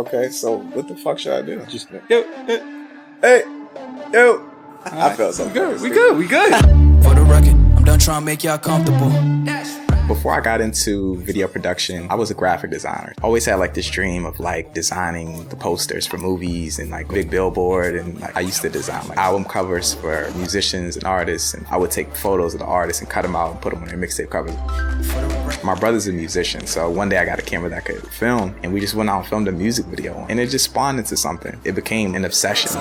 Okay, so what the fuck should I do? Just yo, hey, yo. I felt so good. We good. For the record, I'm done trying to make y'all comfortable. Before I got into video production, I was a graphic designer. Always had like this dream of like designing the posters for movies and like big billboard, and like I used to design like album covers for musicians and artists, and I would take photos of the artists and cut them out and put them on their mixtape covers. My brother's a musician, so one day I got a camera that could film, and we just went out and filmed a music video, and it just spawned into something. It became an obsession.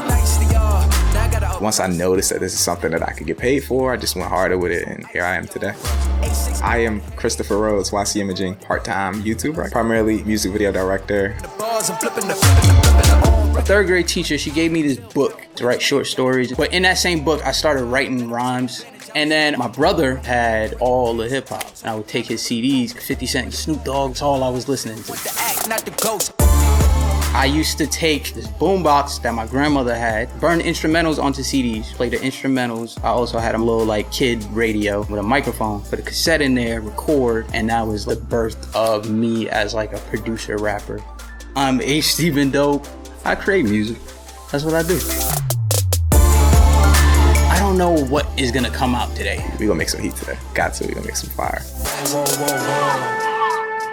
Once I noticed that this is something that I could get paid for, I just went harder with it, and here I am today. I am Christopher Rhodes, YCImaging, part-time YouTuber, primarily music video director. My third grade teacher, she gave me this book to write short stories, but in that same book, I started writing rhymes. And then my brother had all the hip hop, and I would take his CDs, 50 Cent, Snoop Dogg, that's all I was listening to. I used to take this boombox that my grandmother had, burn instrumentals onto CDs, play the instrumentals. I also had a little like kid radio with a microphone, put a cassette in there, record, and that was the birth of me as like a producer rapper. I'm HDBeenDope. I create music. That's what I do. I don't know what is gonna come out today. We gonna make some heat today. We gonna make some fire.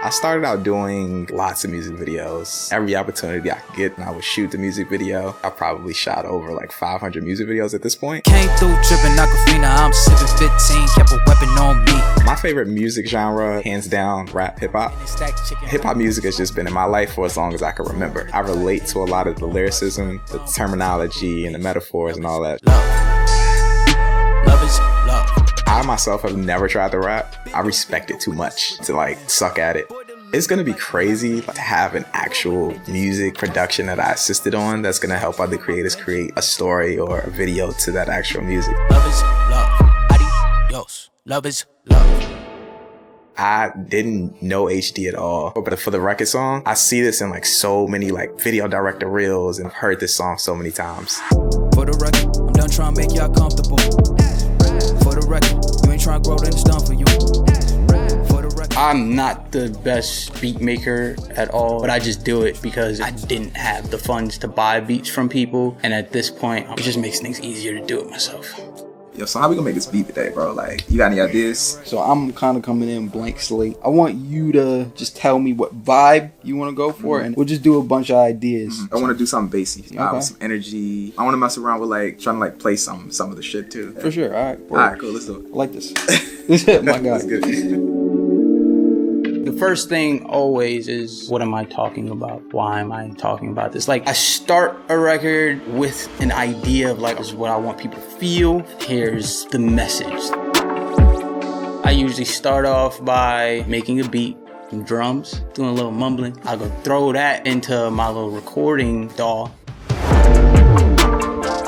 I started out doing lots of music videos. Every opportunity I could get, I would shoot the music video. I probably shot over like 500 music videos at this point. Came through tripping Aquafina, I'm sipping 15, kept a weapon on me. My favorite music genre, hands down, rap, hip-hop. Hip-hop music has just been in my life for as long as I can remember. I relate to a lot of the lyricism, the terminology, and the metaphors and all that. Love is love. I myself have never tried to rap. I respect it too much to like suck at it. It's gonna be crazy to have an actual music production that I assisted on that's gonna help other creators create a story or a video to that actual music. Love is love. Adios. Love is love. I didn't know HD at all, but for the record song, I see this in like so many like video director reels, and I've heard this song so many times. For the record, I'm done trying to make y'all comfortable. For the record, you ain't trying to grow, then it's done for you. For the record, I'm not the best beat maker at all, but I just do it because I didn't have the funds to buy beats from people, and at this point, it just makes things easier to do it myself. Yo, so how we gonna make this beat today, bro? Like, you got any ideas? So I'm kind of coming in blank slate. I want you to just tell me what vibe you want to go for, and we'll just do a bunch of ideas. I want to do something bassy, Okay. with some energy. I want to mess around with like trying to like play some of the shit too. For sure. All right. All right, cool. Let's do it. I like this. This is it, my guy. That's good. The first thing always is, what am I talking about? Why am I talking about this? Like, I start a record with an idea of like, this is what I want people to feel. Here's the message. I usually start off by making a beat, some drums, doing a little mumbling. I'll go throw that into my little recording DAW.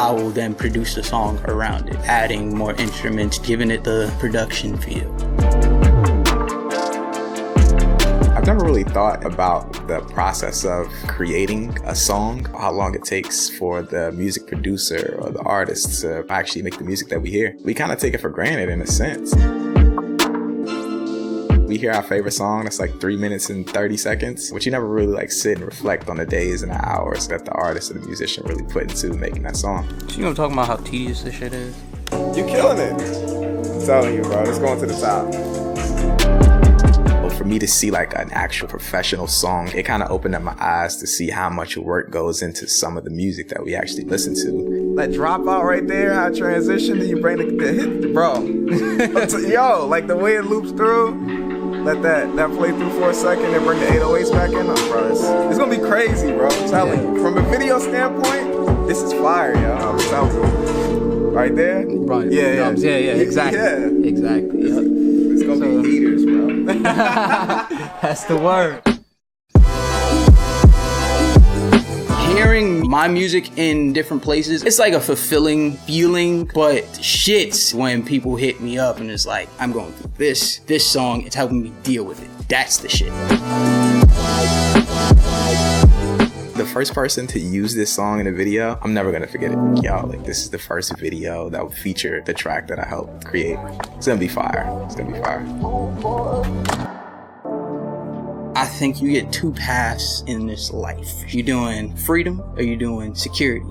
I will then produce the song around it, adding more instruments, giving it the production feel. I've never really thought about the process of creating a song, how long it takes for the music producer or the artist to actually make the music that we hear. We kind of take it for granted in a sense. We hear our favorite song that's like 3 minutes and 30 seconds, but you never really like sit and reflect on the days and the hours that the artist or the musician really put into making that song. So you know, talking about how tedious this shit is? You're killing it. I'm telling you, bro. Let's go into the top. For me to see like an actual professional song, it kind of opened up my eyes to see how much work goes into some of the music that we actually listen to. That drop out right there, how it transition, then you bring the hit, bro. Yo, like the way it loops through, let that play through for a second and bring the 808s back in. Oh, bro, it's gonna be crazy, bro. I'm telling you. From a video standpoint, this is fire, yo. I'm telling you. Right there? Right. Yeah, exactly. Yeah. Exactly. It's gonna be heaters, bro. That's the word. Hearing my music in different places, it's like a fulfilling feeling, but shits when people hit me up and it's like, I'm going through this song, it's helping me deal with it. That's the shit. The first person to use this song in a video, I'm never gonna forget it. Yo, like this is the first video that would feature the track that I helped create. It's gonna be fire. It's gonna be fire. I think you get two paths in this life. You're doing freedom or you're doing security.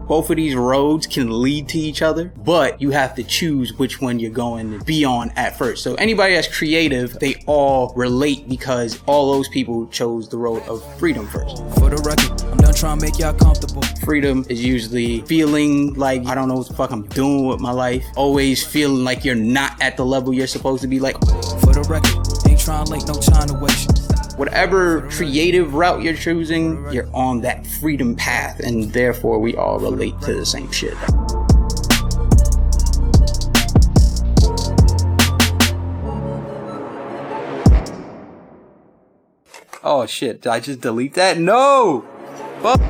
Both of these roads can lead to each other, but you have to choose which one you're going to be on at first. So anybody that's creative, they all relate because all those people chose the road of freedom first. For the record, I'm done trying to make y'all comfortable. Freedom is usually feeling like I don't know what the fuck I'm doing with my life. Always feeling like you're not at the level you're supposed to be. Like, For the record, ain't trying to link, no time to waste. whatever creative route you're choosing, you're on that freedom path, and therefore we all relate to the same shit. Oh shit, did I just delete that? No! Fuck.